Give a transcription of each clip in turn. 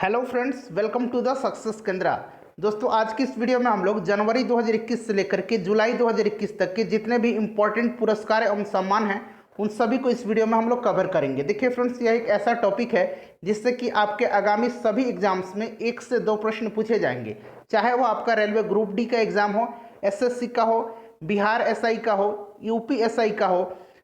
Hello friends, welcome to the success Kendra. दोस्तों, आज की इस वीडियो में हम लोग जनवरी 2021 से लेकर के जुलाई 2021 तक के जितने भी इम्पोर्टेंट पुरस्कार एवं सम्मान हैं उन सभी को इस वीडियो में हम लोग कवर करेंगे। देखिए फ्रेंड्स, यह एक ऐसा टॉपिक है जिससे कि आपके आगामी सभी एग्जाम्स में 1 से 2 प्रश्न पूछे जाएंगे, चाहे वो आपका रेलवे ग्रुप डी का एग्जाम हो, एसएससी का हो, बिहार एसआई का हो, यूपी एसआई का हो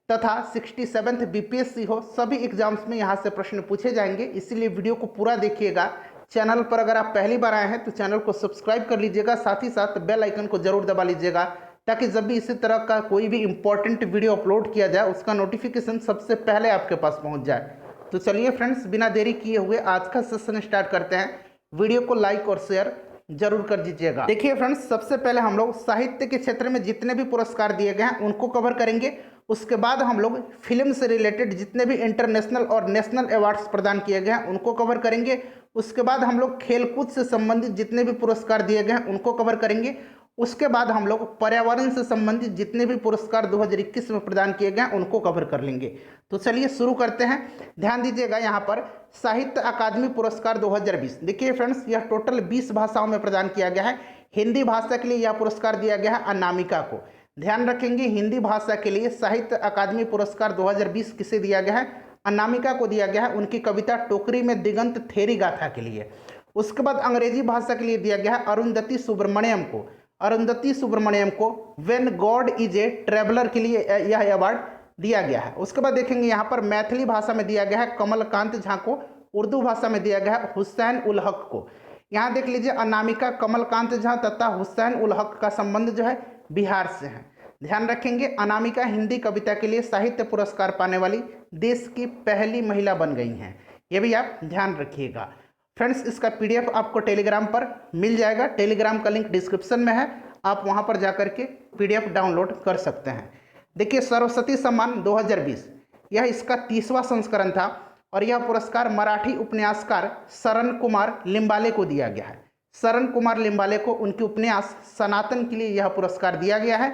तथा 67th बीपीएससी हो। सभी एग्जाम्स में यहाँ से प्रश्न पूछे जाएंगे, इसीलिए वीडियो को पूरा देखिएगा। चैनल पर अगर आप पहली बार आए हैं तो चैनल को सब्सक्राइब कर लीजिएगा, साथ ही साथ बेल आइकन को जरूर दबा लीजिएगा ताकि जब भी इसी तरह का कोई भी इंपॉर्टेंट वीडियो अपलोड किया जाए उसका नोटिफिकेशन सबसे पहले आपके पास पहुंच जाए। तो चलिए फ्रेंड्स, बिना देरी किए हुए आज का सेशन स्टार्ट करते हैं। वीडियो को लाइक और शेयर जरूर कर दीजिएगा। देखिए फ्रेंड्स, सबसे पहले हम लोग साहित्य के क्षेत्र में जितने भी पुरस्कार दिए गए हैं उनको कवर करेंगे। उसके बाद हम लोग फिल्म से रिलेटेड जितने भी इंटरनेशनल और नेशनल अवार्ड्स प्रदान किए गए हैं उनको कवर करेंगे। उसके बाद हम लोग खेलकूद से संबंधित जितने भी पुरस्कार दिए गए हैं उनको कवर करेंगे। उसके बाद हम लोग पर्यावरण से संबंधित जितने भी पुरस्कार 2021 में प्रदान किए गए हैं उनको कवर कर लेंगे। तो चलिए शुरू करते हैं। ध्यान दीजिएगा, यहाँ पर साहित्य अकादमी पुरस्कार 2020। देखिए फ्रेंड्स, यह टोटल 20 भाषाओं में प्रदान किया गया है। हिंदी भाषा के लिए यह पुरस्कार दिया गया है अनामिका को। ध्यान रखेंगे, हिंदी भाषा के लिए साहित्य अकादमी पुरस्कार 2020 किसे दिया गया है? अनामिका को दिया गया है, उनकी कविता टोकरी में दिगंत थेरी गाथा के लिए। उसके बाद अंग्रेजी भाषा के लिए दिया गया है अरुंधति सुब्रमण्यम को। अरुंधति सुब्रमण्यम को when God is a traveller के लिए यह अवार्ड दिया गया है। उसके बाद देखेंगे यहाँ पर मैथिली भाषा में दिया गया है कमलकांत झा को। उर्दू भाषा में दिया गया है हुसैन उल हक को। यहाँ देख लीजिए, अनामिका, कमलकांत झा तथा हुसैन उल हक का संबंध जो है बिहार से है। ध्यान रखेंगे, अनामिका हिंदी कविता के लिए साहित्य पुरस्कार पाने वाली देश की पहली महिला बन गई हैं। ये भी आप ध्यान रखिएगा। फ्रेंड्स, इसका पीडीएफ आपको टेलीग्राम पर मिल जाएगा। टेलीग्राम का लिंक डिस्क्रिप्शन में है, आप वहां पर जाकर के पीडीएफ डाउनलोड कर सकते हैं। देखिए, सरस्वती सम्मान 2020, यह इसका 30वां संस्करण था और यह पुरस्कार मराठी उपन्यासकार शरण कुमार लिम्बाले को दिया गया है। शरण कुमार लिम्बाले को उनके उपन्यास सनातन के लिए यह पुरस्कार दिया गया है।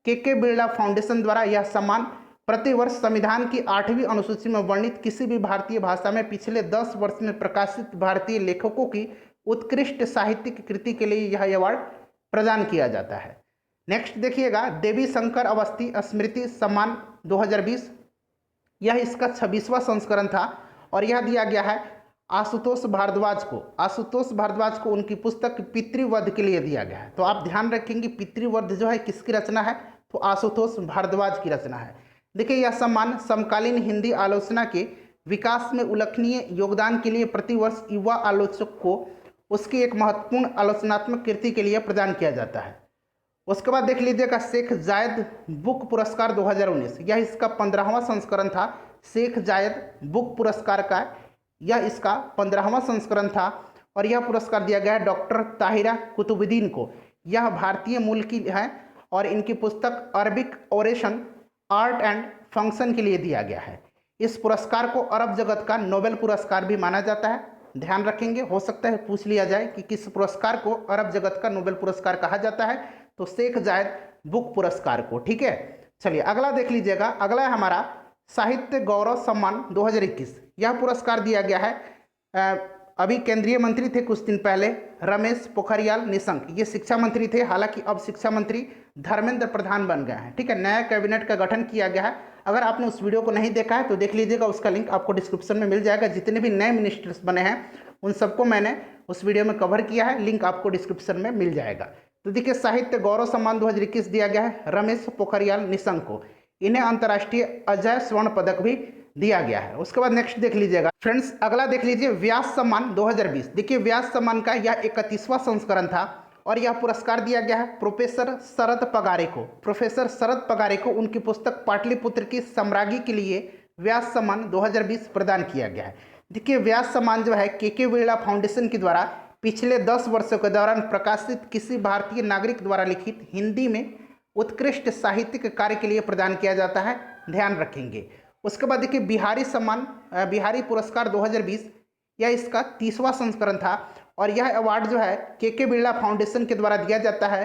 के बिरला फाउंडेशन द्वारा यह सम्मान प्रतिवर्ष संविधान की 8वीं अनुसूची में वर्णित किसी भी भारतीय भाषा में पिछले 10 वर्ष में प्रकाशित भारतीय लेखकों की उत्कृष्ट साहित्यिक कृति के लिए यह अवार्ड प्रदान किया जाता है। नेक्स्ट देखिएगा, देवी शंकर अवस्थी स्मृति सम्मान 2020, यह इसका 26वां संस्करण था और यह दिया गया है आशुतोष भारद्वाज को। आशुतोष भारद्वाज को उनकी पुस्तक पितृवध के लिए दिया गया है। तो आप ध्यान रखेंगे, पितृवध जो है किसकी रचना है? तो आशुतोष भारद्वाज की रचना है। देखिए, यह सम्मान समकालीन हिंदी आलोचना के विकास में उल्लेखनीय योगदान के लिए प्रतिवर्ष युवा आलोचक को उसकी एक महत्वपूर्ण आलोचनात्मक कृति के लिए प्रदान किया जाता है। उसके बाद देख लीजिएगा, शेख जायद बुक पुरस्कार 2019, यह इसका 15वां संस्करण था। शेख जायद बुक पुरस्कार का यह इसका 15वां संस्करण था और यह पुरस्कार दिया गया है डॉक्टर ताहिरा कुतुबुद्दीन को। यह भारतीय मूल की है और इनकी पुस्तक Arabic oration art and function के लिए दिया गया है। इस पुरस्कार को अरब जगत का नोबेल पुरस्कार भी माना जाता है। ध्यान रखेंगे, हो सकता है पूछ लिया जाए कि किस पुरस्कार को अरब जगत का नोबेल पुरस्कार कहा जाता है, तो शेख जायद बुक पुरस्कार को। ठीक है, चलिए अगला देख लीजिएगा। अगला है हमारा साहित्य गौरव सम्मान 2021। यह पुरस्कार दिया गया है अभी केंद्रीय मंत्री थे कुछ दिन पहले, रमेश पोखरियाल निशंक। ये शिक्षा मंत्री थे, हालांकि अब शिक्षा मंत्री धर्मेंद्र प्रधान बन गए हैं। ठीक है, नया कैबिनेट का गठन किया गया है। अगर आपने उस वीडियो को नहीं देखा है तो देख लीजिएगा, उसका लिंक आपको डिस्क्रिप्शन में मिल जाएगा। जितने भी नए मिनिस्टर्स बने हैं उन सबको मैंने उस वीडियो में कवर किया है, लिंक आपको डिस्क्रिप्शन में मिल जाएगा। तो देखिए, साहित्य गौरव सम्मान 2021 दिया गया है रमेश पोखरियाल निशंक को। इन्हें अंतर्राष्ट्रीय अजय स्वर्ण पदक भी दिया गया है। उसके बाद नेक्स्ट देख लीजिएगा फ्रेंड्स, अगला देख लीजिए, व्यास सम्मान 2020। देखिए, व्यास सम्मान का यह 31वां संस्करण था और यह पुरस्कार दिया गया है प्रोफेसर शरद पगारे को। प्रोफेसर शरद पगारे को उनकी पुस्तक पाटलिपुत्र की सम्राज्ञी के लिए व्यास सम्मान 2020 प्रदान किया गया है। देखिए, व्यास सम्मान जो है के बिरला फाउंडेशन के द्वारा पिछले 10 वर्षों के दौरान प्रकाशित किसी भारतीय नागरिक द्वारा लिखित हिंदी में उत्कृष्ट साहित्यिक कार्य के लिए प्रदान किया जाता है। ध्यान रखेंगे। उसके बाद देखिए, बिहारी सम्मान बिहारी पुरस्कार 2020, यह इसका 30वां संस्करण था और यह अवार्ड जो है के बिरला फाउंडेशन के द्वारा दिया जाता है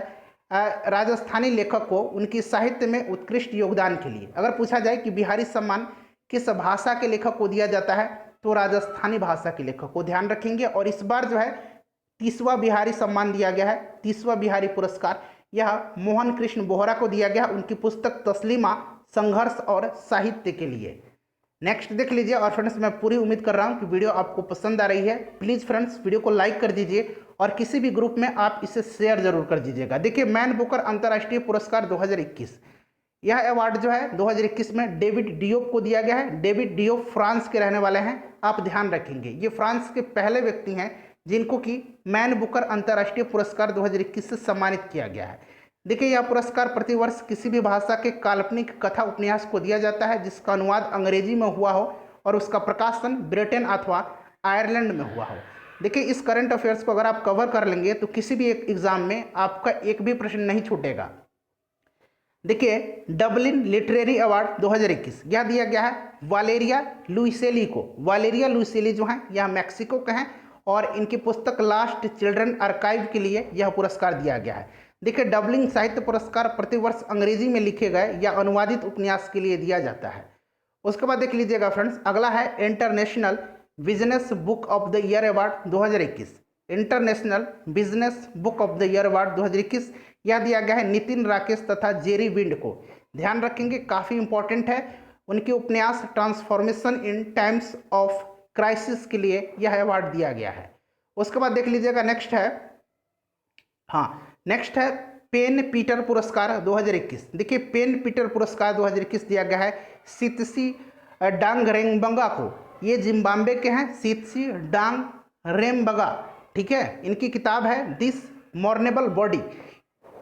राजस्थानी लेखक को उनकी साहित्य में उत्कृष्ट योगदान के लिए। अगर पूछा जाए कि बिहारी सम्मान किस भाषा के लेखक को दिया जाता है तो राजस्थानी भाषा के लेखक को ध्यान रखेंगे। और इस बार जो है 30वां बिहारी सम्मान दिया गया है, 30वां बिहारी पुरस्कार यह मोहन कृष्ण बोहरा को दिया गया उनकी पुस्तक तस्लीमा संघर्ष और साहित्य के लिए। नेक्स्ट देख लीजिए। और फ्रेंड्स मैं पूरी उम्मीद कर रहा हूँ कि वीडियो आपको पसंद आ रही है। प्लीज़ फ्रेंड्स वीडियो को लाइक कर दीजिए और किसी भी ग्रुप में आप इसे शेयर जरूर कर दीजिएगा। देखिए मैन बुकर अंतर्राष्ट्रीय पुरस्कार 2021, यह अवार्ड जो है 2021 में डेविड डियोप को दिया गया है। डेविड डियोप फ्रांस के रहने वाले हैं, आप ध्यान रखेंगे। ये फ्रांस के पहले व्यक्ति हैं जिनको कि मैन बुकर अंतर्राष्ट्रीय पुरस्कार 2021 से सम्मानित किया गया है। देखिए यह पुरस्कार प्रतिवर्ष किसी भी भाषा के काल्पनिक कथा उपन्यास को दिया जाता है जिसका अनुवाद अंग्रेजी में हुआ हो और उसका प्रकाशन ब्रिटेन अथवा आयरलैंड में हुआ हो। देखिए इस करंट अफेयर्स को अगर आप कवर कर लेंगे तो किसी भी एक एग्जाम में आपका एक भी प्रश्न नहीं छूटेगा। देखिए डबलिन लिटरेरी अवार्ड 2021 यह दिया गया है वालेरिया लुइसेली को। वालेरिया लुइसेली जो हैं यह मैक्सिको के हैं और इनकी पुस्तक लास्ट चिल्ड्रन आर्काइव के लिए यह पुरस्कार दिया गया है। देखिए डबलिन साहित्य पुरस्कार प्रतिवर्ष अंग्रेजी में लिखे गए या अनुवादित उपन्यास के लिए दिया जाता है। उसके बाद देख लीजिएगा फ्रेंड्स, अगला है international business book of the year award 2021। International business book of the year award 2021 यह दिया गया है नितिन राकेश तथा जेरी विंड को। ध्यान रखेंगे काफ़ी इंपॉर्टेंट है। उनके उपन्यास transformation in times of crisis के लिए यह अवार्ड दिया गया है। उसके बाद देख लीजिएगा नेक्स्ट है, हाँ नेक्स्ट है पेन पीटर पुरस्कार 2021। देखिए पेन पीटर पुरस्कार 2021 दिया गया है सितसी डांगरेंबंगा को। ये जिम्बाब्वे के हैं, सितसी डांगरेंबंगा, ठीक है। इनकी किताब है दिस मॉर्नेबल बॉडी।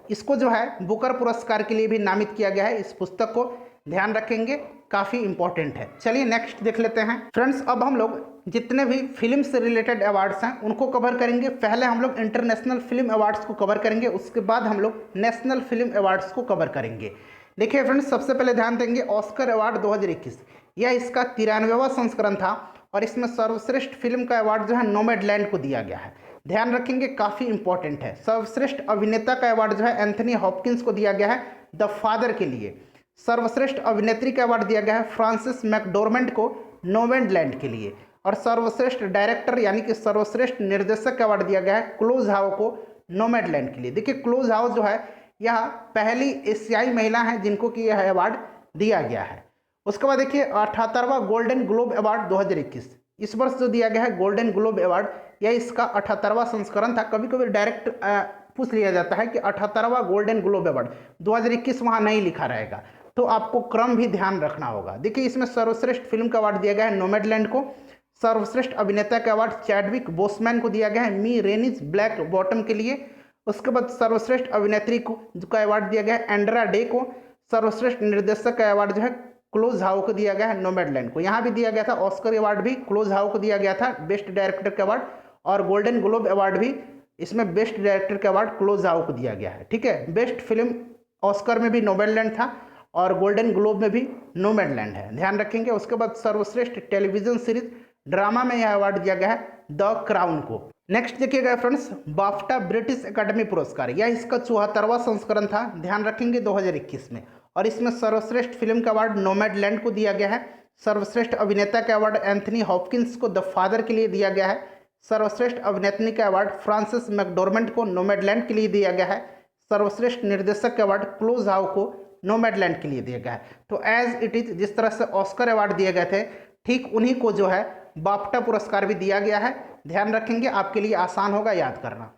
इसको जो है बुकर पुरस्कार के लिए भी नामित किया गया है। इस पुस्तक को ध्यान रखेंगे, काफ़ी इंपॉर्टेंट है। चलिए नेक्स्ट देख लेते हैं फ्रेंड्स। अब हम लोग जितने भी फिल्म से रिलेटेड अवार्ड्स हैं उनको कवर करेंगे। पहले हम लोग इंटरनेशनल फिल्म अवार्ड्स को कवर करेंगे, उसके बाद हम लोग नेशनल फिल्म अवार्ड्स को कवर करेंगे। देखिए फ्रेंड्स सबसे पहले ध्यान देंगे ऑस्कर अवार्ड 2021, यह इसका 93वां संस्करण था और इसमें सर्वश्रेष्ठ फिल्म का अवार्ड जो है नोमैडलैंड को दिया गया है। ध्यान रखेंगे काफ़ी इंपॉर्टेंट है। सर्वश्रेष्ठ अभिनेता का अवार्ड जो है एंथनी हॉपकिंस को दिया गया है द फादर के लिए। सर्वश्रेष्ठ अभिनेत्री का अवार्ड दिया गया है फ्रांसिस मैकडोरमेंट को नोमैडलैंड के लिए। और सर्वश्रेष्ठ डायरेक्टर यानी कि सर्वश्रेष्ठ निर्देशक का अवार्ड दिया गया है क्लोज हाउ को नोमैडलैंड के लिए। देखिए क्लोज हाउ जो है यह पहली एशियाई महिला है जिनको कि यह अवार्ड दिया गया है। उसके बाद देखिए 78वां गोल्डन ग्लोब अवार्ड 2021, इस वर्ष जो दिया गया है गोल्डन ग्लोब अवार्ड, यह इसका 78वां संस्करण था। कभी कभी डायरेक्ट पूछ लिया जाता है कि 78वां गोल्डन ग्लोब अवार्ड 2021 वहाँ नहीं लिखा रहेगा, तो आपको क्रम भी ध्यान रखना होगा। देखिए इसमें सर्वश्रेष्ठ फिल्म का अवार्ड दिया गया है नोमैडलैंड को। सर्वश्रेष्ठ अभिनेता का अवार्ड चैडविक बोसमैन को दिया गया है मी रेनिज ब्लैक बॉटम के लिए। उसके बाद सर्वश्रेष्ठ अभिनेत्री को का अवार्ड दिया गया है एंड्रा डे को। सर्वश्रेष्ठ निर्देशक का अवार्ड जो है क्लोज हाउ को दिया गया है नोमैडलैंड को। यहाँ भी दिया गया था ऑस्कर अवार्ड भी क्लोज हाउ को दिया गया था बेस्ट डायरेक्टर का अवार्ड, और गोल्डन ग्लोब अवार्ड भी इसमें बेस्ट डायरेक्टर का अवार्ड क्लोज हाउ को दिया गया है, ठीक है। बेस्ट फिल्म ऑस्कर में भी नोमैडलैंड था और गोल्डन ग्लोब में भी नोमैडलैंड है, ध्यान रखेंगे। उसके बाद सर्वश्रेष्ठ टेलीविजन सीरीज ड्रामा में यह अवार्ड दिया गया है द क्राउन को। नेक्स्ट देखिएगा फ्रेंड्स बाफ्टा ब्रिटिश एकेडमी पुरस्कार, यह इसका 74वां संस्करण था, ध्यान रखेंगे 2021 में। और इसमें सर्वश्रेष्ठ फिल्म का अवार्ड नोमैडलैंड को दिया गया है। सर्वश्रेष्ठ अभिनेता का अवार्ड एंथनी हॉपकिंस को द फादर के लिए दिया गया है। सर्वश्रेष्ठ अभिनेत्री का अवार्ड फ्रांसिस मैकडोरमेंट को नोमैडलैंड के लिए दिया गया है। सर्वश्रेष्ठ निर्देशक का अवार्ड क्लोज हाउ को नोमैडलैंड के लिए दिया गया है। तो एज इट इज जिस तरह से ऑस्कर अवार्ड दिए गए थे ठीक उन्हीं को जो है बाफ्टा पुरस्कार भी दिया गया है, ध्यान रखेंगे, आपके लिए आसान होगा याद करना।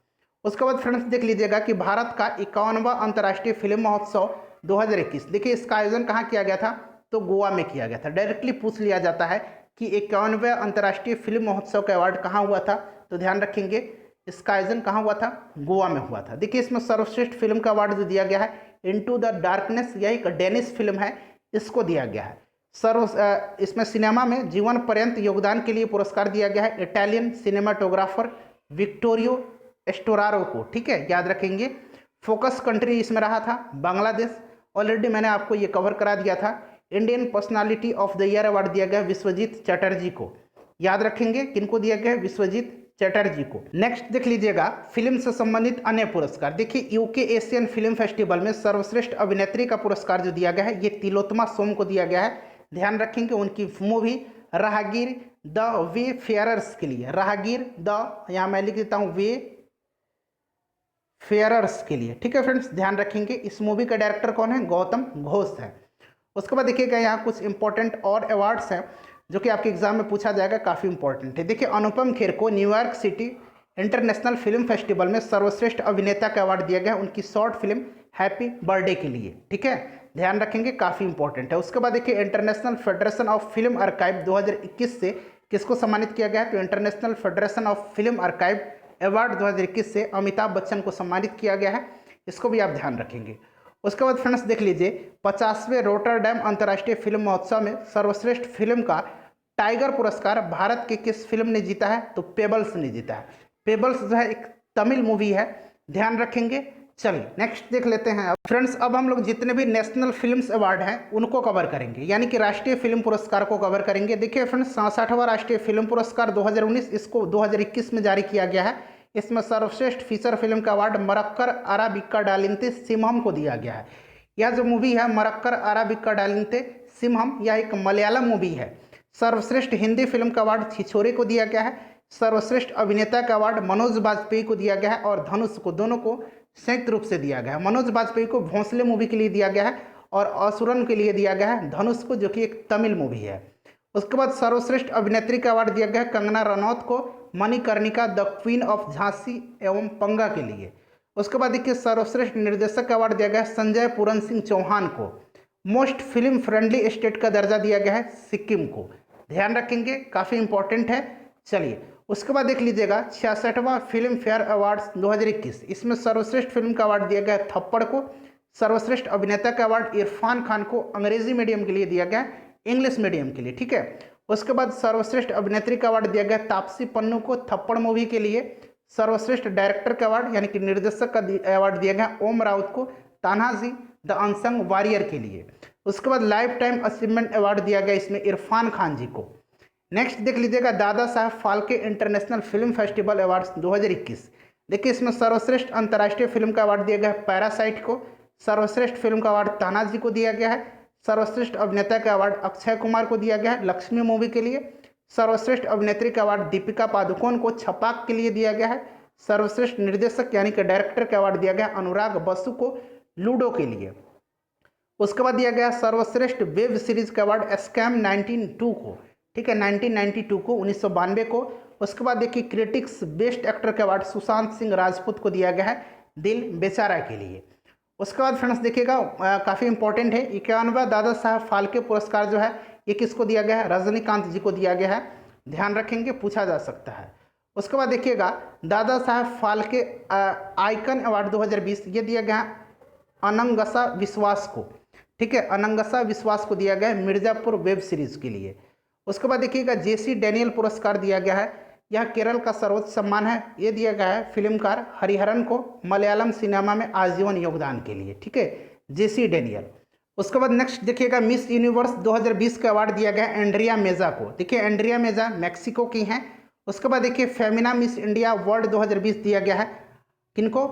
उसके बाद फ्रेंड्स देख लीजिएगा कि भारत का 51वां अंतर्राष्ट्रीय फिल्म महोत्सव 2021, देखिए इसका आयोजन कहाँ किया गया था, तो गोवा में किया गया था। डायरेक्टली पूछ लिया जाता है कि 51वें अंतर्राष्ट्रीय फिल्म महोत्सव का अवार्ड कहाँ हुआ था, तो ध्यान रखेंगे इसका आयोजन कहाँ हुआ था, गोवा में हुआ था। देखिए इसमें सर्वश्रेष्ठ फिल्म का अवार्ड जो दिया गया है इनटू द डार्कनेस, यह एक डेनिश फिल्म है, इसको दिया गया है। इसमें सिनेमा में जीवन पर्यंत योगदान के लिए पुरस्कार दिया गया है इटालियन सिनेमाटोग्राफर विक्टोरियो एस्टोरारो को, ठीक है, याद रखेंगे। फोकस कंट्री इसमें रहा था बांग्लादेश, ऑलरेडी मैंने आपको ये कवर करा दिया था। Indian personality of the year award दिया गया विश्वजीत चटर्जी को, याद रखेंगे किनको दिया गया, विश्वजीत चटर्जी को। नेक्स्ट देख लीजिएगा फिल्म से संबंधित अन्य पुरस्कार। देखिए यूके एशियन फिल्म फेस्टिवल में सर्वश्रेष्ठ अभिनेत्री का पुरस्कार जो दिया गया है ये तिलोत्तमा सोम को दिया गया है, ध्यान रखेंगे। उनकी मूवी राहगीर द वे फेयरर्स के लिए, राहगीर द, यहाँ मैं लिख देता हूँ वे फेयरर्स के लिए। ठीक है फ्रेंड्स, ध्यान रखेंगे। इस मूवी का डायरेक्टर कौन है? गौतम घोष है। उसके बाद देखिएगा यहाँ कुछ इंपॉर्टेंट और अवार्ड्स हैं जो कि आपके एग्जाम में पूछा जाएगा, काफ़ी इंपॉर्टेंट है। देखिए, अनुपम खेर को New York city international film festival में सर्वश्रेष्ठ अभिनेता का अवार्ड दिया गया उनकी शॉर्ट फिल्म हैप्पी बर्थडे के लिए। ठीक है, ध्यान रखेंगे, काफ़ी इंपॉर्टेंट है। उसके बाद देखिए, international federation of film archive 2021 से किसको सम्मानित किया गया है? तो international federation of film archive award 2021 से अमिताभ बच्चन को सम्मानित किया गया है, इसको भी आप ध्यान रखेंगे। उसके बाद फ्रेंड्स देख लीजिए, 50वें रोटरडैम अंतर्राष्ट्रीय फिल्म महोत्सव में सर्वश्रेष्ठ फिल्म का टाइगर पुरस्कार भारत के किस फिल्म ने जीता है? तो पेबल्स ने जीता है। पेबल्स जो है एक तमिल मूवी है, ध्यान रखेंगे। चलिए नेक्स्ट देख लेते हैं। फ्रेंड्स, अब हम लोग जितने भी नेशनल फिल्म्स अवार्ड हैं उनको कवर करेंगे, यानी कि राष्ट्रीय फिल्म पुरस्कार को कवर करेंगे। देखिए फ्रेंड्स, 67वां राष्ट्रीय फिल्म पुरस्कार 2019 इसको 2021 में जारी किया गया है। इसमें सर्वश्रेष्ठ फीचर फिल्म का अवार्ड मरक्कर अराबिका डालिंते सिम्हम को दिया गया है। यह जो मूवी है मरक्कर अराबिका डालिंते सिम्हम, यह एक मलयालम मूवी है। सर्वश्रेष्ठ हिंदी फिल्म का अवार्ड छिछोरे को दिया गया है। सर्वश्रेष्ठ अभिनेता का अवार्ड मनोज बाजपेयी को दिया गया है और धनुष को, दोनों को संयुक्त रूप से दिया गया है। मनोज बाजपेयी को भोंसले मूवी के लिए दिया गया है और असुरन के लिए दिया गया है धनुष को, जो कि एक तमिल मूवी है। उसके बाद सर्वश्रेष्ठ अभिनेत्री का अवार्ड दिया गया है कंगना रनौत को Manikarnika the queen of Jhansi एवं पंगा के लिए। उसके बाद देखिए, सर्वश्रेष्ठ निर्देशक का अवार्ड दिया गया है संजय पूरन सिंह चौहान को। मोस्ट फिल्म फ्रेंडली स्टेट का दर्जा दिया गया है सिक्किम को, ध्यान रखेंगे, काफ़ी इंपॉर्टेंट है। चलिए उसके बाद देख लीजिएगा, 66वां फिल्म फेयर अवार्ड्स 2021, इसमें सर्वश्रेष्ठ फिल्म का अवार्ड दिया गया है थप्पड़ को। सर्वश्रेष्ठ अभिनेता का अवार्ड इरफान खान को अंग्रेजी मीडियम के लिए दिया गया है, इंग्लिश मीडियम के लिए। ठीक है, उसके बाद सर्वश्रेष्ठ अभिनेत्री का अवार्ड दिया गया तापसी पन्नू को थप्पड़ मूवी के लिए। सर्वश्रेष्ठ डायरेक्टर का अवार्ड यानी कि निर्देशक का अवार्ड दिया गया ओम राउत को तानाजी द अनसंग वॉरियर के लिए। उसके बाद लाइफ टाइम अचीवमेंट अवार्ड दिया गया इसमें इरफान खान जी को। नेक्स्ट देख लीजिएगा, Dada Saheb Phalke international film festival awards 2021। देखिए, इसमें सर्वश्रेष्ठ अंतर्राष्ट्रीय फिल्म का अवार्ड दिया गया है पैरासाइट को। सर्वश्रेष्ठ फिल्म का अवार्ड तानाजी को दिया गया है। सर्वश्रेष्ठ अभिनेता का अवार्ड अक्षय कुमार को दिया गया है लक्ष्मी मूवी के लिए। सर्वश्रेष्ठ अभिनेत्री का अवार्ड दीपिका पादुकोण को छपाक के लिए दिया गया है। सर्वश्रेष्ठ निर्देशक यानी कि डायरेक्टर का अवार्ड दिया गया अनुराग बसु को लूडो के लिए। उसके बाद दिया गया सर्वश्रेष्ठ वेब सीरीज का अवार्ड स्कैम 1992 को। ठीक है, 1992 को, 1992 को। उसके बाद देखिए, क्रिटिक्स बेस्ट एक्टर का अवार्ड सुशांत सिंह राजपूत को दिया गया है दिल बेचारा के लिए। उसके बाद फ्रेंड्स देखिएगा, काफ़ी इंपॉर्टेंट है, 51वां दादा साहब फाल्के पुरस्कार जो है ये किसको दिया गया है? रजनीकांत जी को दिया गया है, ध्यान रखेंगे, पूछा जा सकता है। उसके बाद देखिएगा, दादा साहब फाल्के आइकन अवार्ड 2020 ये दिया गया अनंगसा विश्वास को। ठीक है, अनंगसा विश्वास को दिया गया है मिर्जापुर वेब सीरीज के लिए। उसके बाद देखिएगा, जेसी डैनियल पुरस्कार दिया गया है, यह केरल का सर्वोच्च सम्मान है, ये दिया गया है फिल्मकार हरिहरन को मलयालम सिनेमा में आजीवन योगदान के लिए। ठीक है, जेसी डैनियल। उसके बाद नेक्स्ट देखिएगा, मिस यूनिवर्स 2020 का अवार्ड दिया गया एंड्रिया मेजा को। देखिए, एंड्रिया मेजा मैक्सिको की हैं। उसके बाद देखिए, फेमिना मिस इंडिया वर्ल्ड 2020 दिया गया है किनको?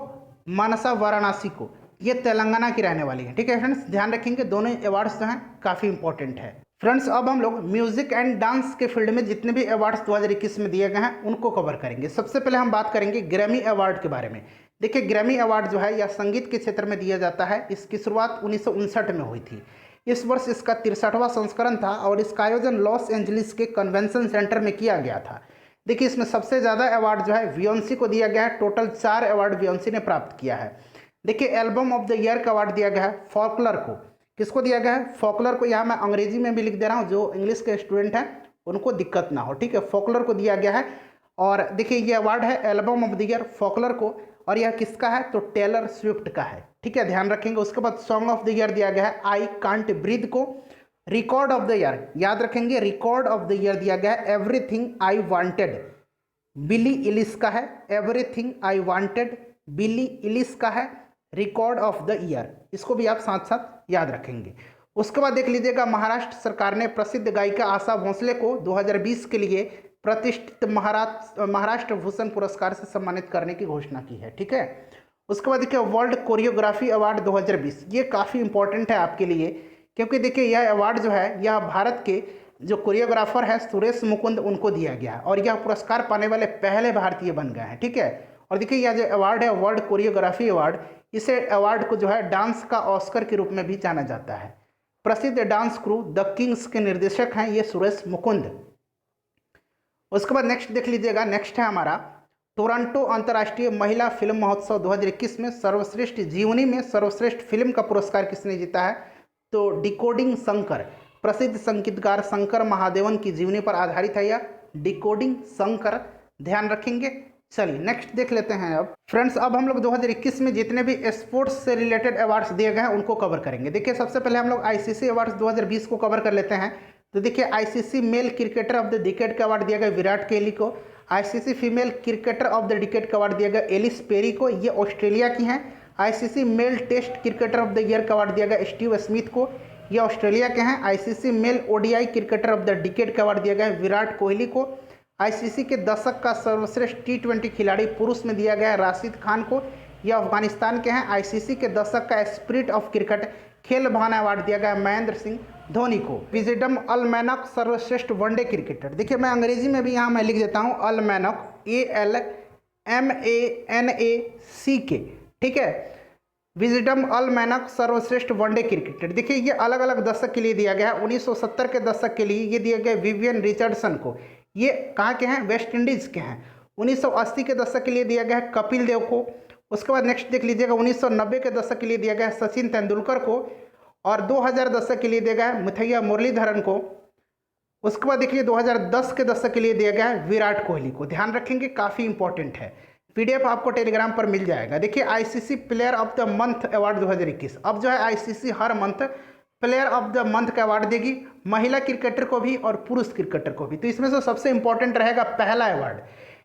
मानसा वाराणसी को, ये तेलंगाना की रहने वाली है। ठीक है फ्रेंड्स, ध्यान रखेंगे, दोनों अवार्ड्स जो हैं काफ़ी इंपॉर्टेंट है। फ्रेंड्स, अब हम लोग म्यूजिक एंड डांस के फील्ड में जितने भी अवार्ड्स 2021 में दिए गए हैं उनको कवर करेंगे। सबसे पहले हम बात करेंगे ग्रैमी अवार्ड के बारे में। देखिए, ग्रैमी अवार्ड जो है यह संगीत के क्षेत्र में दिया जाता है। इसकी शुरुआत 1959 में हुई थी। इस वर्ष इसका 63वां संस्करण था और इसका आयोजन लॉस एंजलिस के कन्वेंशन सेंटर में किया गया था। देखिए, इसमें सबसे ज़्यादा अवार्ड जो है बियोंसी को दिया गया है, टोटल 4 अवार्ड बियोंसी ने प्राप्त किया है। देखिए, एल्बम ऑफ द ईयर का अवार्ड दिया गया है फॉकलर को। किसको दिया गया है? फॉकलर को। यहाँ मैं अंग्रेजी में भी लिख दे रहा हूँ, जो इंग्लिश के स्टूडेंट हैं उनको दिक्कत ना हो। ठीक है, फॉकलर को दिया गया है। और देखिए, ये अवार्ड है एल्बम ऑफ द ईयर फॉकलर को, और यह किसका है? तो टेलर स्विफ्ट का है। ठीक है, ध्यान रखेंगे। उसके बाद सॉन्ग ऑफ द ईयर दिया गया है आई कांट ब्रीथ को। रिकॉर्ड ऑफ द ईयर, याद रखेंगे, रिकॉर्ड ऑफ द ईयर दिया गया है एवरीथिंग आई वांटेड, बिली इलिश का है। एवरीथिंग आई वांटेड बिली इलिश का है रिकॉर्ड ऑफ द ईयर, इसको भी आप साथ साथ याद रखेंगे। उसके बाद देख लीजिएगा, महाराष्ट्र सरकार ने प्रसिद्ध गायिका आशा भोसले को 2020 के लिए प्रतिष्ठित महाराष्ट्र भूषण पुरस्कार से सम्मानित करने की घोषणा की है। ठीक है, उसके बाद देखिए, वर्ल्ड कोरियोग्राफी अवार्ड 2020, ये काफ़ी इंपॉर्टेंट है आपके लिए, क्योंकि देखिए यह अवार्ड जो है यह भारत के जो कोरियोग्राफर है सुरेश मुकुंद, उनको दिया गया है और यह पुरस्कार पाने वाले पहले भारतीय बन गए हैं। ठीक है, और देखिए यह जो अवार्ड है वर्ल्ड कोरियोग्राफी अवार्ड, इसे अवार्ड को जो है डांस का ऑस्कर के रूप में भी जाना जाता है। प्रसिद्ध डांस क्रू द किंग्स के निर्देशक हैं ये सुरेश मुकुंद। उसके बाद नेक्स्ट देख लीजिएगा, नेक्स्ट है हमारा टोरंटो अंतर्राष्ट्रीय महिला फिल्म महोत्सव 2021 में सर्वश्रेष्ठ जीवनी में सर्वश्रेष्ठ फिल्म का पुरस्कार किसने जीता है? तो डिकोडिंग शंकर, प्रसिद्ध संगीतकार शंकर महादेवन की जीवनी पर आधारित है यह डिकोडिंग शंकर, ध्यान रखेंगे। चलिए नेक्स्ट देख लेते हैं। अब फ्रेंड्स, अब हम लोग 2021 में जितने भी स्पोर्ट्स से रिलेटेड अवार्ड्स दिए गए हैं उनको कवर करेंगे। देखिए सबसे पहले हम लोग आईसीसी अवार्ड्स 2020 को कवर कर लेते हैं। तो देखिए ICC male cricketer of the decade का अवार्ड दिया गया विराट कोहली को। ICC female cricketer of the decade का अवार्ड दिया गया एलिस पेरी को, ये ऑस्ट्रेलिया की हैं। ICC male test cricketer of the year का अवार्ड दिया गया स्टीव स्मिथ को, ये ऑस्ट्रेलिया के हैं। ICC male ODI cricketer of the decade का अवार्ड दिया गया विराट कोहली को। आईसीसी के दशक का सर्वश्रेष्ठ टी20 खिलाड़ी पुरुष में दिया गया राशिद खान को, यह अफगानिस्तान के हैं। आईसीसी के दशक का स्पिरिट ऑफ क्रिकेट खेल भावना अवार्ड दिया गया महेंद्र सिंह धोनी को। विजडम अल्मैनक सर्वश्रेष्ठ वनडे क्रिकेटर, देखिए मैं अंग्रेजी में भी यहाँ मैं लिख देता हूँ अल्मैनक ALMANAC, ठीक है। विजडम अल्मैनक सर्वश्रेष्ठ वनडे क्रिकेटर, देखिए ये अलग अलग दशक के लिए दिया गया है। 1970 के दशक के लिए ये दिया गया विवियन रिचर्डसन को, ये कहाँ के हैं? वेस्ट इंडीज के हैं। 1980 के दशक के लिए दिया गया है कपिल देव को। उसके बाद नेक्स्ट देख लीजिएगा 1990 के दशक के लिए दिया गया है सचिन तेंदुलकर को, और 2000 दशक के लिए दिया गया है मुथैया मुरलीधरन को। उसके बाद देखिए 2010 के दशक के लिए दिया गया है विराट कोहली को, ध्यान रखेंगे काफ़ी इंपॉर्टेंट है। पीडीएफ आपको टेलीग्राम पर मिल जाएगा। देखिए ICC player of the month award 2021, अब जो है ICC her month player of the month का अवार्ड देगी, महिला क्रिकेटर को भी और पुरुष क्रिकेटर को भी। तो इसमें से सबसे इंपॉर्टेंट रहेगा पहला अवार्ड।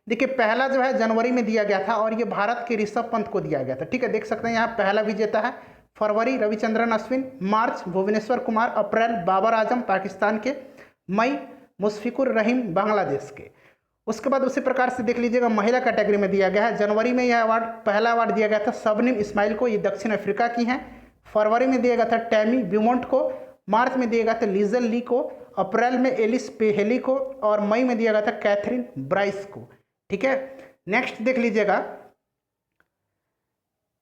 देखिए पहला जो है जनवरी में दिया गया था और ये भारत के ऋषभ पंत को दिया गया था, ठीक है। देख सकते हैं यहाँ पहला विजेता है। फरवरी रविचंद्रन अश्विन, मार्च भुवनेश्वर कुमार, अप्रैल बाबर आजम पाकिस्तान के, मई मुशफिकुर रहीम बांग्लादेश के। उसके बाद उसी प्रकार से देख लीजिएगा महिला कैटेगरी में दिया गया है। जनवरी में यह अवार्ड पहला अवार्ड दिया गया था शबनम इस्माइल को, ये दक्षिण अफ्रीका की हैं। फरवरी में दिया गया था टैमी ब्यूमोंट को, मार्च में दिया गया था लीजल ली को, अप्रैल में एलिस पेहेली को, और मई में दिया गया था कैथरीन ब्राइस को, ठीक है। नेक्स्ट देख लीजिएगा,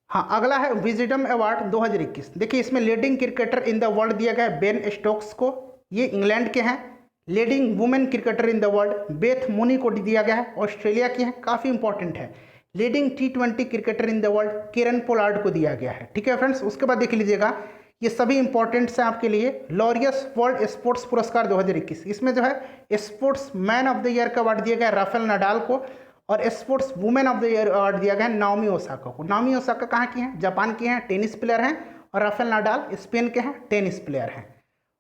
हाँ अगला है विजडम अवार्ड 2021। देखिए इसमें leading cricketer in the world दिया गया है बेन स्टोक्स को, ये इंग्लैंड के हैं। Leading women cricketer in the world Beth Mooney को दिया गया है, ऑस्ट्रेलिया की हैं, काफ़ी इंपॉर्टेंट है। Leading T20 cricketer in the world Kieron Pollard को दिया गया है, ठीक है फ्रेंड्स। उसके बाद देख लीजिएगा ये सभी इंपॉर्टेंट्स हैं आपके लिए। लॉरियस वर्ल्ड स्पोर्ट्स पुरस्कार 2021, इसमें जो है sports man of the year का अवार्ड दिया गया राफेल नडाल को, और sports women of the year award दिया गया नाओमी ओसाका को। नाओमी ओसाका कहाँ की हैं? जापान की हैं, टेनिस प्लेयर हैं, और राफेल नडाल स्पेन के हैं, टेनिस प्लेयर हैं।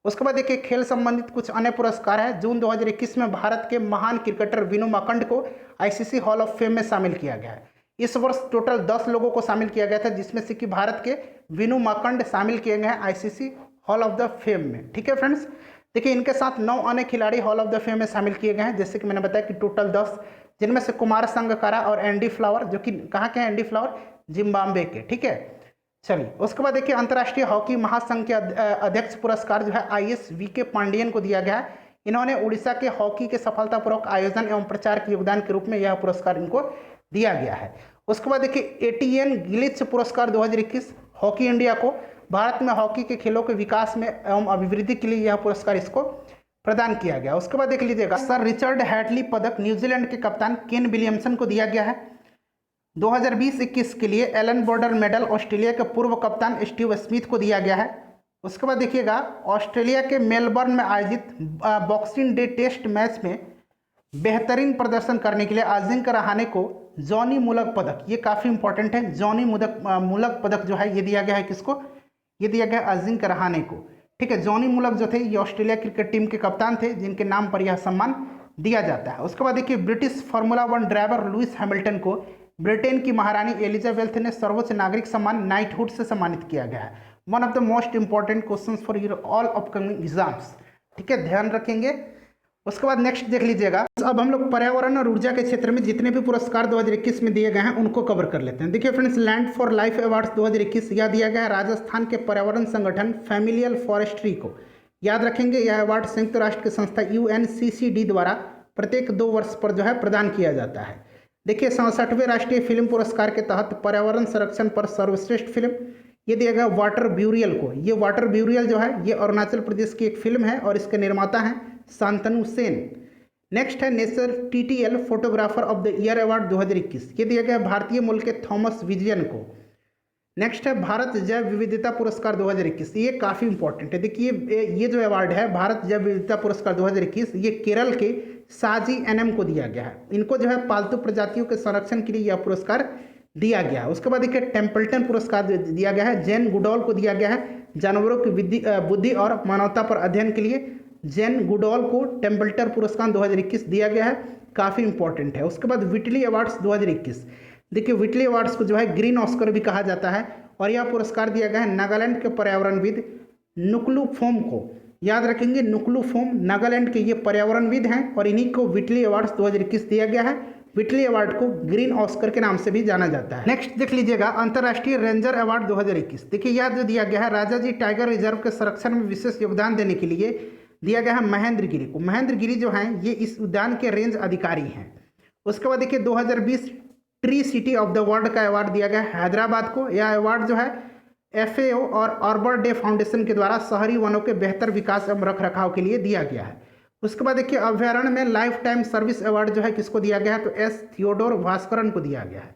उसके बाद देखिए खेल संबंधित कुछ अन्य पुरस्कार है। जून 2021 में भारत के महान क्रिकेटर विनू माकंड को आईसीसी हॉल ऑफ फेम में शामिल किया गया है। इस वर्ष टोटल 10 लोगों को शामिल किया गया था, जिसमें से कि भारत के विनू माकंड शामिल किए गए हैं ICC hall of the fame में, ठीक है फ्रेंड्स। देखिए इनके साथ 9 अन्य खिलाड़ी हॉल ऑफ द फेम में शामिल किए गए हैं, जैसे कि मैंने बताया कि टोटल 10, जिनमें से कुमार संगकारा और एंडी फ्लावर, जो कि कहाँ के हैं? एंडी फ्लावर जिम्बाब्वे के, ठीक है। चलिए उसके बाद देखिए अंतर्राष्ट्रीय हॉकी महासंघ के अध्यक्ष पुरस्कार जो है IS VK पांडियन को दिया गया है। इन्होंने उड़ीसा के हॉकी के सफलतापूर्वक आयोजन एवं प्रचार के योगदान के रूप में यह पुरस्कार इनको दिया गया है। उसके बाद देखिए ATN गिलिच पुरस्कार 2021 हॉकी इंडिया को, भारत में हॉकी के खेलों के विकास में एवं अभिवृद्धि के लिए यह पुरस्कार इसको प्रदान किया गया। उसके बाद देख लीजिएगा सर रिचर्ड हैडली पदक न्यूजीलैंड के कप्तान केन विलियमसन को दिया गया है। 2020-21 के लिए एलन बॉर्डर मेडल ऑस्ट्रेलिया के पूर्व कप्तान स्टीव स्मिथ को दिया गया है। उसके बाद देखिएगा ऑस्ट्रेलिया के मेलबर्न में आयोजित बॉक्सिंग डे टेस्ट मैच में बेहतरीन प्रदर्शन करने के लिए अजिंक्य रहाणे को जॉनी मुलक पदक, ये काफ़ी इंपॉर्टेंट है, जॉनी मुलक पदक जो है ये दिया गया है किसको? ये दिया गया अजिंक्य रहाणे को, ठीक है। जॉनी मुलक जो थे ये ऑस्ट्रेलिया क्रिकेट टीम के कप्तान थे, जिनके नाम पर यह सम्मान दिया जाता है। उसके बाद देखिए British formula 1 driver Lewis Hamilton को ब्रिटेन की महारानी एलिजाबेथ ने सर्वोच्च नागरिक सम्मान नाइटहुड से सम्मानित किया गया है। One of the most important questions for your all upcoming exams, ठीक है, ध्यान रखेंगे। उसके बाद नेक्स्ट देख लीजिएगा, अब हम लोग पर्यावरण और ऊर्जा के क्षेत्र में जितने भी पुरस्कार 2021 में दिए गए हैं उनको कवर कर लेते हैं। देखिए friends land for life awards 2021 यह दिया गया है राजस्थान के पर्यावरण संगठन फैमिलियल फॉरेस्ट्री को। याद रखेंगे यह अवार्ड संयुक्त राष्ट्र की संस्था UNCCD द्वारा प्रत्येक 2 वर्ष पर जो है प्रदान किया जाता है। देखिए 67वें राष्ट्रीय फिल्म पुरस्कार के तहत पर्यावरण संरक्षण पर सर्वश्रेष्ठ फिल्म ये दिया गया वाटर ब्यूरियल को। ये वाटर ब्यूरियल जो है ये अरुणाचल प्रदेश की एक फिल्म है और इसके निर्माता हैं शांतनु सेन। नेक्स्ट है nature TTL photographer of the year award 2021, ये दिया गया भारतीय मूल के थॉमस विजयन को। नेक्स्ट है भारत जैव विविधता पुरस्कार 2021, ये काफ़ी इंपॉर्टेंट है। देखिए ये जो अवार्ड है भारत जैव विविधता पुरस्कार 2021 ये केरल के साजी NM को दिया गया है। इनको जो है पालतू प्रजातियों के संरक्षण के लिए यह पुरस्कार दिया गया है। उसके बाद देखिए टेम्पल्टन पुरस्कार दिया गया है, जैन गुडॉल को दिया गया है जानवरों की बुद्धि और मानवता पर अध्ययन के लिए। जैन गुडॉल को टेम्पल्टन पुरस्कार 2021 दिया गया है, काफ़ी इंपॉर्टेंट है। उसके बाद विटली अवार्ड्स 2021, देखिए विटली अवार्ड्स को जो है ग्रीन ऑस्कर भी कहा जाता है और यह पुरस्कार दिया गया है नागालैंड के पर्यावरणविद नुक्लूफोम को। याद रखेंगे नुक्लूफोम नागालैंड के ये पर्यावरणविद हैं और इन्हीं को विटली अवार्ड्स 2021 दिया गया है। विटली अवार्ड को ग्रीन ऑस्कर के नाम से भी जाना जाता है। नेक्स्ट देख लीजिएगा अंतर्राष्ट्रीय रेंजर अवार्ड 2021, देखिए यह जो दिया गया है राजाजी टाइगर रिजर्व के संरक्षण में विशेष योगदान देने के लिए दिया गया है महेंद्र गिरी को। महेंद्र गिरी जो हैं ये इस उद्यान के रेंज अधिकारी हैं। उसके बाद देखिए 2020 tree city of the world का अवार्ड दिया गया है हैदराबाद को। यह अवार्ड जो है FAO और आर्बर डे फाउंडेशन के द्वारा शहरी वनों के बेहतर विकास एवं रख रखाव के लिए दिया गया है। उसके बाद देखिए अभ्यारण्य में लाइफ टाइम सर्विस अवार्ड जो है किसको दिया गया है, तो S थियोडोर भास्करन को दिया गया है।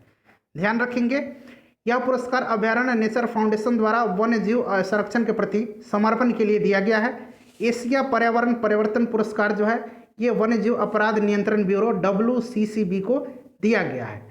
ध्यान रखेंगे यह पुरस्कार अभ्यारण्य नेचर फाउंडेशन द्वारा वन्य जीव संरक्षण के प्रति समर्पण के लिए दिया गया है। एशिया पर्यावरण परिवर्तन पुरस्कार जो है ये वन्य जीव अपराध नियंत्रण ब्यूरो WCCB को दिया गया है।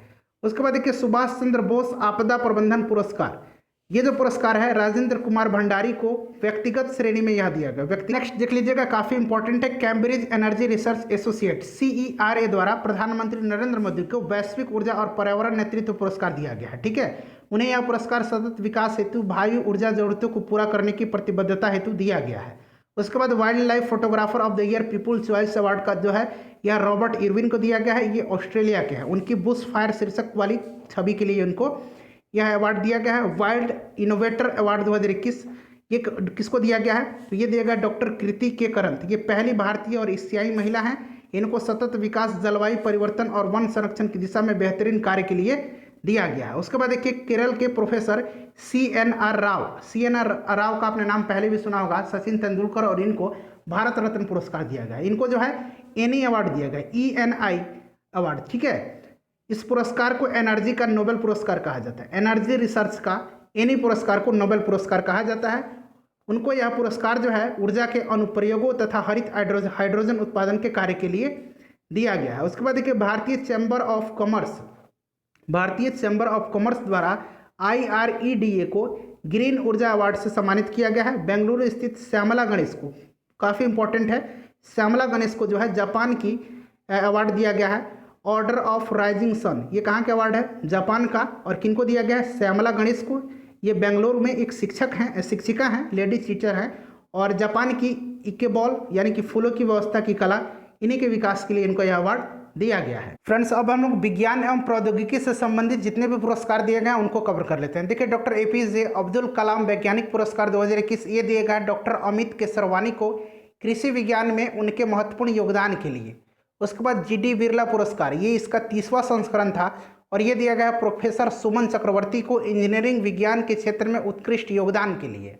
उसके बाद देखिए सुभाष चंद्र बोस आपदा प्रबंधन पुरस्कार, ये जो पुरस्कार है राजेंद्र कुमार भंडारी को व्यक्तिगत श्रेणी में यह दिया गया। नेक्स्ट देख लीजिएगा काफ़ी इंपॉर्टेंट है Cambridge energy research associate CERA द्वारा प्रधानमंत्री नरेंद्र मोदी को वैश्विक ऊर्जा और पर्यावरण नेतृत्व पुरस्कार दिया गया है। ठीक है, उन्हें यह पुरस्कार सतत विकास हेतु भावी ऊर्जा जरूरतों को पूरा करने की प्रतिबद्धता हेतु दिया गया है। उसके बाद wildlife photographer of the year people's choice award का जो है यह रॉबर्ट इरविन को दिया गया है। ये ऑस्ट्रेलिया के हैं, उनकी बुश फायर शीर्षक वाली छवि के लिए उनको यह अवार्ड दिया गया है। वाइल्ड इनोवेटर अवार्ड 2021 ये किसको दिया गया है, तो ये दिया गया डॉक्टर कृति के करंत। ये पहली भारतीय और एशियाई महिला हैं। इनको सतत विकास, जलवायु परिवर्तन और वन संरक्षण की दिशा में बेहतरीन कार्य के लिए दिया गया है। उसके बाद देखिए केरल के प्रोफेसर CNR राव का आपने नाम पहले भी सुना होगा, सचिन तेंदुलकर, और इनको भारत रत्न पुरस्कार दिया गया। इनको जो है ENI अवार्ड दिया गया, ENI अवार्ड। ठीक है, इस पुरस्कार को एनर्जी का नोबेल पुरस्कार कहा जाता है। एनर्जी रिसर्च का ENI पुरस्कार को नोबेल पुरस्कार कहा जाता है। उनको यह पुरस्कार जो है ऊर्जा के अनुप्रयोगों तथा हरित हाइड्रोजन उत्पादन के कार्य के लिए दिया गया है। उसके बाद देखिए भारतीय चैम्बर ऑफ कॉमर्स द्वारा IREDA को ग्रीन ऊर्जा अवार्ड से सम्मानित किया गया है। बेंगलुरु स्थित श्यामला गणेश को, काफ़ी इंपॉर्टेंट है, श्यामला गणेश को जो है जापान की अवार्ड दिया गया है। ऑर्डर ऑफ राइजिंग सन, ये कहाँ का अवार्ड है, जापान का। और किनको दिया गया है, श्यामला गणेश को। ये बेंगलुरु में एक शिक्षिका हैं, लेडी टीचर हैं, और जापान की इकेबॉल यानी कि फूलों की व्यवस्था की कला, इन्हीं के विकास के लिए इनको यह अवार्ड दिया गया है। फ्रेंड्स, अब हम लोग विज्ञान एवं प्रौद्योगिकी से संबंधित जितने भी पुरस्कार दिए गए हैं उनको कवर कर लेते हैं। देखिए डॉक्टर APJ अब्दुल कलाम वैज्ञानिक पुरस्कार 2021 ये दिए गए डॉक्टर अमित केसरवानी को कृषि विज्ञान में उनके महत्वपूर्ण योगदान के लिए। उसके बाद GD बिरला पुरस्कार, ये इसका 30वां संस्करण था और ये दिया गया प्रोफेसर सुमन चक्रवर्ती को इंजीनियरिंग विज्ञान के क्षेत्र में उत्कृष्ट योगदान के लिए।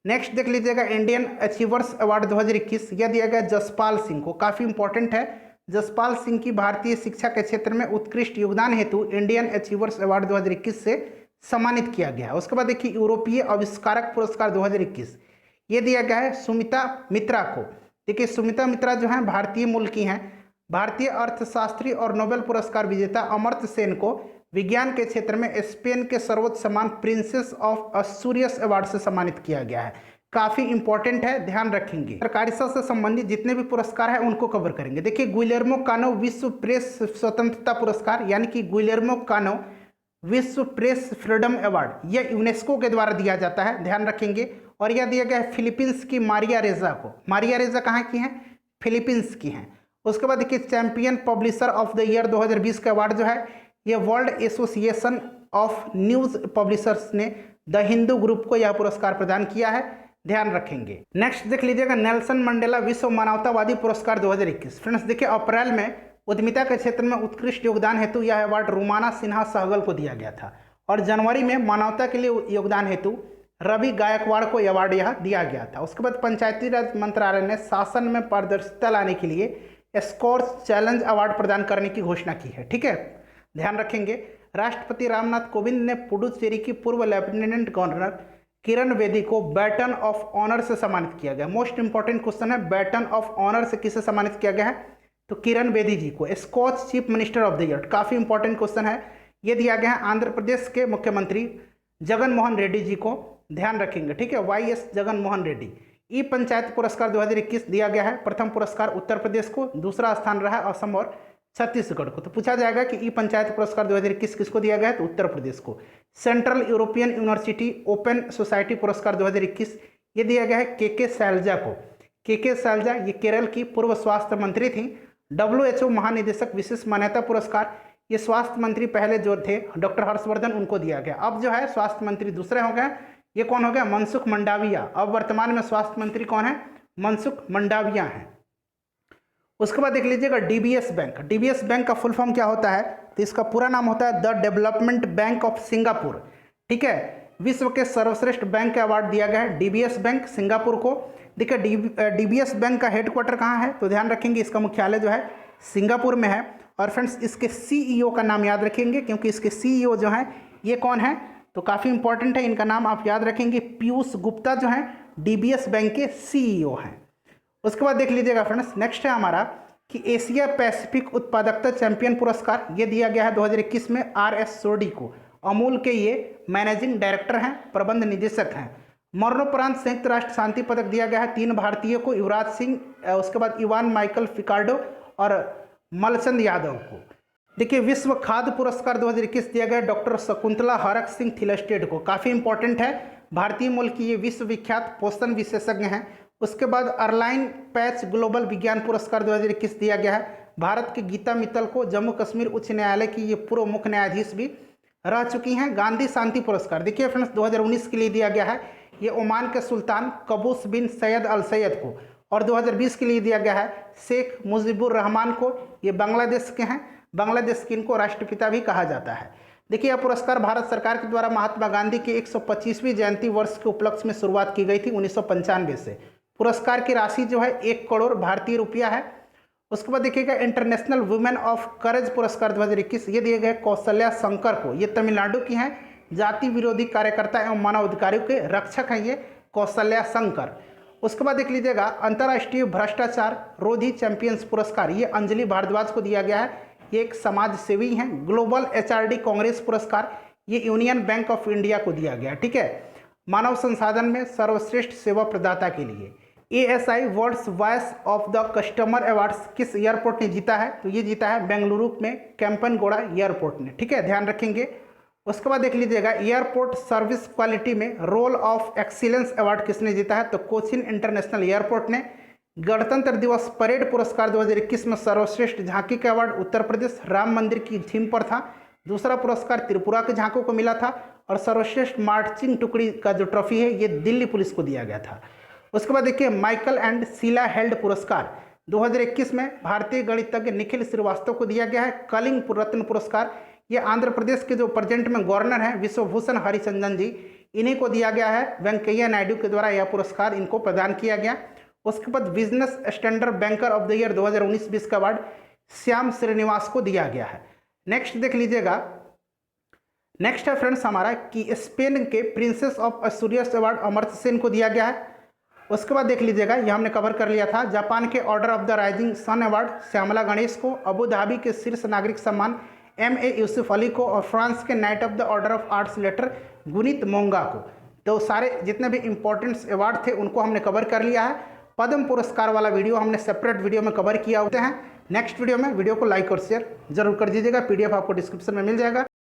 नेक्स्ट देख लीजिएगा इंडियन अचीवर्स अवार्ड 2021, यह दिया गया जसपाल सिंह को, काफ़ी इंपॉर्टेंट है। जसपाल सिंह की भारतीय शिक्षा के क्षेत्र में उत्कृष्ट योगदान हेतु इंडियन अचीवर्स अवार्ड 2021 से सम्मानित किया गया। उसके बाद देखिए यूरोपीय आविष्कारक पुरस्कार 2021 ये दिया गया है सुमिता मित्रा को। देखिए सुमिता मित्रा जो हैं भारतीय मूल की हैं। भारतीय अर्थशास्त्री और नोबेल पुरस्कार विजेता अमर्त्य सेन को विज्ञान के क्षेत्र में स्पेन के सर्वोच्च सम्मान प्रिंसेस ऑफ अस्तूरियस अवार्ड से सम्मानित किया गया है। काफ़ी इंपॉर्टेंट है, ध्यान रखेंगे। सरकारिता से संबंधित जितने भी पुरस्कार हैं उनको कवर करेंगे। देखिए गुइलेर्मो कानो विश्व प्रेस स्वतंत्रता पुरस्कार यानी कि गुइलेर्मो कानो विश्व प्रेस फ्रीडम अवार्ड, यह यूनेस्को के द्वारा दिया जाता है, ध्यान रखेंगे। और यह दिया गया है फिलीपींस की मारिया रेजा को। मारिया रेजा कहाँ की हैं, फिलीपींस की हैं। उसके बाद देखिए champion publisher of the year 2020 का अवार्ड जो है यह world association of news publishers ने द हिंदू ग्रुप को यह पुरस्कार प्रदान किया है। ध्यान रखेंगे। नेक्स्ट देख लीजिएगा नेल्सन मंडेला विश्व मानवतावादी पुरस्कार 2021। फ्रेंड्स देखिए अप्रैल में उद्यमिता के क्षेत्र में उत्कृष्ट योगदान हेतु यह अवार्ड रुमाना सिन्हा सहगल को दिया गया था और जनवरी में मानवता के लिए योगदान हेतु रवि गायकवाड़ को यह अवार्ड यह दिया गया था। उसके बाद पंचायती राज मंत्रालय ने शासन में पारदर्शिता लाने के लिए स्कोर्स चैलेंज अवार्ड प्रदान करने की घोषणा की है। ठीक है, ध्यान रखेंगे। राष्ट्रपति रामनाथ कोविंद ने पुडुचेरी की पूर्व लेफ्टिनेंट गवर्नर किरण बेदी को बैटन ऑफ ऑनर से सम्मानित किया गया। मोस्ट इंपॉर्टेंट क्वेश्चन है, बैटन ऑफ ऑनर से किसे सम्मानित किया गया है? तो किरण बेदी जी को Skoch chief minister of the year. काफी इंपॉर्टेंट क्वेश्चन है, ये दिया गया है आंध्र प्रदेश के मुख्यमंत्री जगन मोहन रेड्डी जी को, ध्यान रखेंगे। ठीक है, YS जगन मोहन रेड्डी। ई पंचायत पुरस्कार 2021 दिया गया है। प्रथम पुरस्कार उत्तर प्रदेश को, दूसरा स्थान रहा है असम और छत्तीसगढ़ को। तो पूछा जाएगा कि ई पंचायत पुरस्कार 2021 किसको दिया गया है? तो उत्तर प्रदेश को। Central European university open society पुरस्कार 2021 ये दिया गया है KK शैलजा को। KK शैलजा ये केरल की पूर्व स्वास्थ्य मंत्री थी। WHO महानिदेशक विशेष मान्यता पुरस्कार ये स्वास्थ्य मंत्री पहले जो थे डॉक्टर हर्षवर्धन उनको दिया गया। अब जो है स्वास्थ्य मंत्री दूसरे हो गए, ये कौन हो गया? मनसुख मंडाविया। अब वर्तमान में स्वास्थ्य मंत्री कौन है? मनसुख मंडाविया हैं। उसके बाद देख लीजिएगा DBS बैंक। DBS बैंक का फुल फॉर्म क्या होता है? तो इसका पूरा नाम होता है the development bank of Singapore. ठीक है, विश्व के सर्वश्रेष्ठ बैंक का अवार्ड दिया गया है DBS बैंक सिंगापुर को। देखिए DBS बैंक का हेडक्वार्टर कहाँ है? तो ध्यान रखेंगे इसका मुख्यालय जो है सिंगापुर में है। और फ्रेंड्स इसके CEO का नाम याद रखेंगे क्योंकि इसके CEO जो है ये कौन है? तो काफ़ी इंपॉर्टेंट है, इनका नाम आप याद रखेंगे। पीयूष गुप्ता जो है DBS बैंक के CEO हैं। उसके बाद देख लीजिएगा फ्रेंड्स, नेक्स्ट है हमारा कि एशिया पैसिफिक उत्पादकता चैंपियन पुरस्कार ये दिया गया है 2021 में RS सोडी को। अमूल के ये मैनेजिंग डायरेक्टर हैं, प्रबंध निदेशक हैं। मरणोपरांत संयुक्त राष्ट्र शांति पदक दिया गया है 3 भारतीयों को, युवराज सिंह, उसके बाद इवान माइकल फिकार्डो और मलचंद यादव को। देखिए विश्व खाद्य पुरस्कार 2021 दिया गया डॉक्टर शकुंतला हरक सिंह थिलस्टेड को। काफ़ी इंपॉर्टेंट है, भारतीय मूल की ये विश्वविख्यात पोषण विशेषज्ञ हैं। उसके बाद अर्लाइन पैच ग्लोबल विज्ञान पुरस्कार 2021 दिया गया है भारत के गीता मित्तल को। जम्मू कश्मीर उच्च न्यायालय की ये पूर्व मुख्य न्यायाधीश भी रह चुकी हैं। गांधी शांति पुरस्कार देखिए फ्रेंड्स 2019 के लिए दिया गया है, ये ओमान के सुल्तान कबूस बिन सैयद अल सैयद को। और 2020 के लिए दिया गया है शेख मुजीबुर रहमान को, ये बांग्लादेश के हैं। बांग्लादेश के इनको राष्ट्रपिता भी कहा जाता है। देखिए यह पुरस्कार भारत सरकार के द्वारा महात्मा गांधी के 125वीं जयंती वर्ष के उपलक्ष्य में शुरुआत की गई थी 1995 से। पुरस्कार की राशि जो है 1 करोड़ भारतीय रुपया है। उसके बाद देखिएगा इंटरनेशनल वुमेन ऑफ करेज पुरस्कार 2021 ये दिए गए कौशल्या शंकर को। ये तमिलनाडु की हैं, जाति विरोधी कार्यकर्ता एवं मानव अधिकारियों के रक्षक हैं ये कौशल्या शंकर। उसके बाद देख लीजिएगा अंतर्राष्ट्रीय भ्रष्टाचार रोधी चैंपियंस पुरस्कार ये अंजलि भारद्वाज को दिया गया है, ये एक समाज सेवी हैं। ग्लोबल HRD कांग्रेस पुरस्कार ये यूनियन बैंक ऑफ इंडिया को दिया गया। ठीक है, मानव संसाधन में सर्वश्रेष्ठ सेवा प्रदाता के लिए ASI world's voice of the customer awards किस एयरपोर्ट ने जीता है? तो ये जीता है बेंगलुरु में कैंपनगोड़ा एयरपोर्ट ने। ठीक है, ध्यान रखेंगे। उसके बाद देख लीजिएगा एयरपोर्ट सर्विस क्वालिटी में रोल ऑफ एक्सीलेंस अवार्ड किसने जीता है? तो कोचिन इंटरनेशनल एयरपोर्ट ने। गणतंत्र दिवस परेड पुरस्कार 2021 में सर्वश्रेष्ठ झांकी का अवार्ड उत्तर प्रदेश राम मंदिर की थीम पर था। दूसरा पुरस्कार त्रिपुरा के झांकों को मिला था और सर्वश्रेष्ठ मार्चिंग टुकड़ी का जो ट्रॉफी है ये दिल्ली पुलिस को दिया गया था। उसके बाद देखिए माइकल एंड शीला हेल्ड पुरस्कार 2021 में भारतीय गणितज्ञ निखिल श्रीवास्तव को दिया गया है। कलिंग रत्न पुरस्कार ये आंध्र प्रदेश के जो प्रेजेंट में गवर्नर हैं विश्वभूषण हरिचंदन जी, इन्हीं को दिया गया है। वेंकैया नायडू के द्वारा यह पुरस्कार इनको प्रदान किया गया। उसके बाद business standard banker of the year 2019-20 का अवार्ड श्याम श्रीनिवास को दिया गया है। नेक्स्ट देख लीजिएगा, नेक्स्ट है फ्रेंड्स हमारा कि स्पेन के princess of Asturias award Amartya Sen को दिया गया है। उसके बाद देख लीजिएगा ये हमने कवर कर लिया था। जापान के order of the rising sun award Shyamala Ganesh को, अबू धाबी के शीर्ष नागरिक सम्मान MA यूसुफ अली को और फ्रांस के knight of the order of arts letter Guneet Monga को। तो सारे जितने भी इंपॉर्टेंट अवार्ड थे उनको हमने कवर कर लिया है। पद्म पुरस्कार वाला वीडियो हमने सेपरेट वीडियो में कवर किया होते हैं। नेक्स्ट वीडियो में वीडियो को लाइक और शेयर जरूर कर दीजिएगा। PDF आपको डिस्क्रिप्शन में मिल जाएगा।